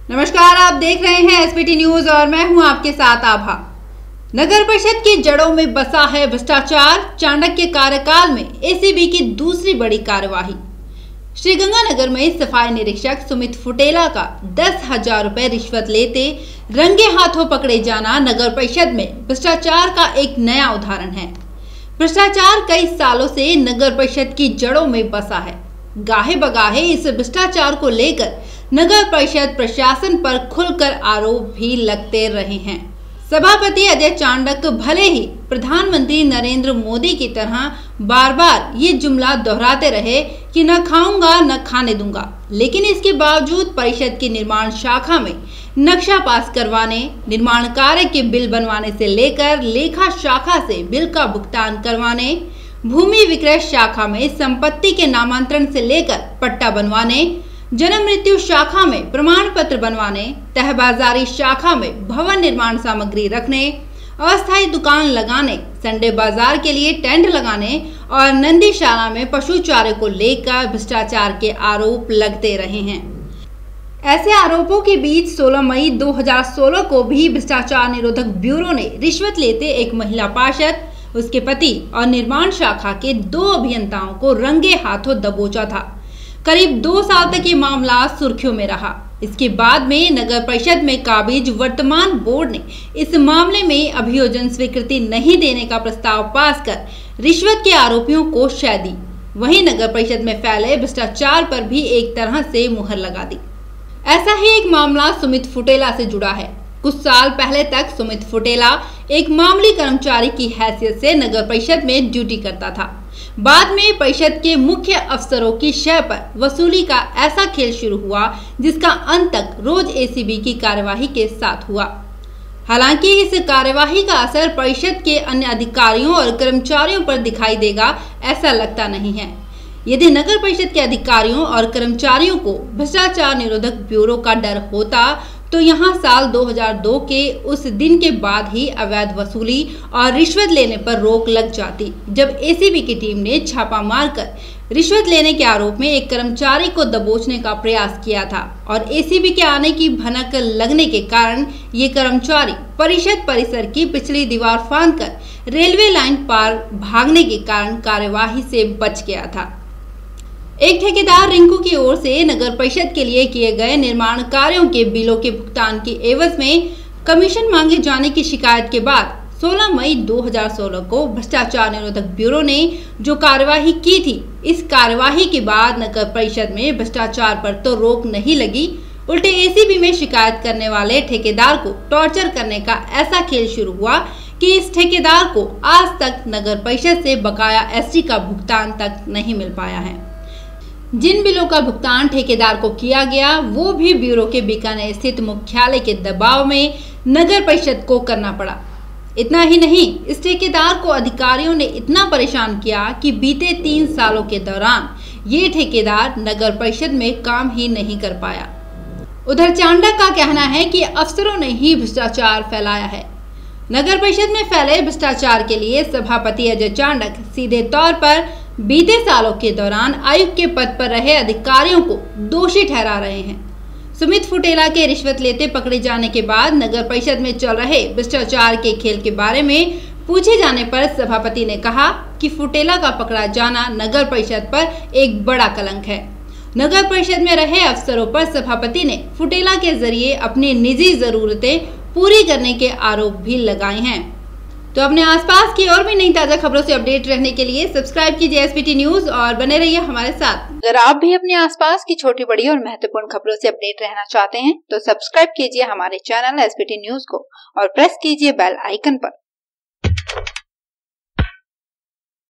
नमस्कार, आप देख रहे हैं एसपीटी न्यूज और मैं हूं आपके साथ आभा। नगर परिषद की जड़ों में बसा है भ्रष्टाचार। चाणक्य कार्यकाल में एसीबी की दूसरी बड़ी कार्यवाही। श्रीगंगानगर में सफाई निरीक्षक सुमित फुटेला का 10,000 रुपए रिश्वत लेते रंगे हाथों पकड़े जाना नगर परिषद में भ्रष्टाचार का एक नया उदाहरण है। भ्रष्टाचार कई सालों से नगर परिषद की जड़ों में बसा है। गाहे बगाहे इस भ्रष्टाचार को लेकर नगर परिषद प्रशासन पर खुलकर आरोप भी लगते रहे हैं। सभापति अजय चांडक भले ही प्रधानमंत्री नरेंद्र मोदी की तरह बार बार ये जुमला दोहराते रहे कि न खाऊंगा न खाने दूंगा, लेकिन इसके बावजूद परिषद की निर्माण शाखा में नक्शा पास करवाने, निर्माण कार्य के बिल बनवाने से लेकर लेखा शाखा से बिल का भुगतान करवाने, भूमि विक्रय शाखा में संपत्ति के नामांतरण से लेकर पट्टा बनवाने, जन्म मृत्यु शाखा में प्रमाण पत्र बनवाने, तहबाजारी शाखा में भवन निर्माण सामग्री रखने, अस्थायी दुकान लगाने, संडे बाजार के लिए टेंट लगाने और नंदीशाला में पशु चारे को लेकर भ्रष्टाचार के आरोप लगते रहे हैं। ऐसे आरोपों के बीच 16 मई 2016 को भी भ्रष्टाचार निरोधक ब्यूरो ने रिश्वत लेते एक महिला पार्षद, उसके पति और निर्माण शाखा के 2 अभियंताओं को रंगे हाथों दबोचा था। करीब 2 साल तक ये मामला सुर्खियों में रहा। इसके बाद में नगर परिषद में काबिज वर्तमान बोर्ड ने इस मामले में अभियोजन स्वीकृति नहीं देने का प्रस्ताव पास कर रिश्वत के आरोपियों को शह दी। वहीं नगर परिषद में फैले भ्रष्टाचार पर भी एक तरह से मुहर लगा दी। ऐसा ही एक मामला सुमित फुटेला से जुड़ा है। कुछ साल पहले तक सुमित फुटेला एक मामूली कर्मचारी की हैसियत से नगर परिषद में ड्यूटी करता था। बाद में परिषद के मुख्य अफसरों की शय पर वसूली का ऐसा खेल शुरू हुआ जिसका अंत तक रोज एसीबी की कार्यवाही के साथ हुआ। हालांकि इस कार्यवाही का असर परिषद के अन्य अधिकारियों और कर्मचारियों पर दिखाई देगा, ऐसा लगता नहीं है। यदि नगर परिषद के अधिकारियों और कर्मचारियों को भ्रष्टाचार निरोधक ब्यूरो का डर होता तो यहाँ साल 2002 के उस दिन के बाद ही अवैध वसूली और रिश्वत लेने पर रोक लग जाती, जब एसीबी की टीम ने छापा मारकर रिश्वत लेने के आरोप में एक कर्मचारी को दबोचने का प्रयास किया था और एसीबी के आने की भनक लगने के कारण ये कर्मचारी परिषद परिसर की पिछली दीवार फांदकर रेलवे लाइन पार भागने के कारण कार्यवाही से बच गया था। एक ठेकेदार रिंकू की ओर से नगर परिषद के लिए किए गए निर्माण कार्यों के बिलों के भुगतान की एवज में कमीशन मांगे जाने की शिकायत के बाद 16 मई 2016 को भ्रष्टाचार निरोधक ब्यूरो ने जो कार्यवाही की थी, इस कार्यवाही के बाद नगर परिषद में भ्रष्टाचार पर तो रोक नहीं लगी, उल्टे एसीबी में शिकायत करने वाले ठेकेदार को टॉर्चर करने का ऐसा खेल शुरू हुआ कि इस ठेकेदार को आज तक नगर परिषद से बकाया एसटी का भुगतान तक नहीं मिल पाया है। जिन बिलों का भुगतान ठेकेदार को किया गया वो भी ब्यूरो के बीकानेर स्थित मुख्यालय के दबाव में नगर परिषद को करना पड़ा। इतना ही नहीं, इस ठेकेदार को अधिकारियों ने इतना परेशान किया कि बीते 3 सालों के दौरान ये ठेकेदार नगर परिषद में काम ही नहीं कर पाया। उधर चांडक का कहना है कि अफसरों ने ही भ्रष्टाचार फैलाया है। नगर परिषद में फैले भ्रष्टाचार के लिए सभापति अजय चांडक सीधे तौर पर बीते सालों के दौरान आयुक्त के पद पर रहे अधिकारियों को दोषी ठहरा रहे हैं। सुमित फुटेला के रिश्वत लेते पकड़े जाने के बाद नगर परिषद में चल रहे भ्रष्टाचार के खेल के बारे में पूछे जाने पर सभापति ने कहा कि फुटेला का पकड़ा जाना नगर परिषद पर एक बड़ा कलंक है। नगर परिषद में रहे अफसरों पर सभापति ने फुटेला के जरिए अपनी निजी जरूरतें पूरी करने के आरोप भी लगाए हैं। तो अपने आसपास की और भी नई ताजा खबरों से अपडेट रहने के लिए सब्सक्राइब कीजिए एसपीटी न्यूज और बने रहिए हमारे साथ। अगर आप भी अपने आसपास की छोटी बड़ी और महत्वपूर्ण खबरों से अपडेट रहना चाहते हैं तो सब्सक्राइब कीजिए हमारे चैनल एसपीटी न्यूज को और प्रेस कीजिए बेल आइकन पर।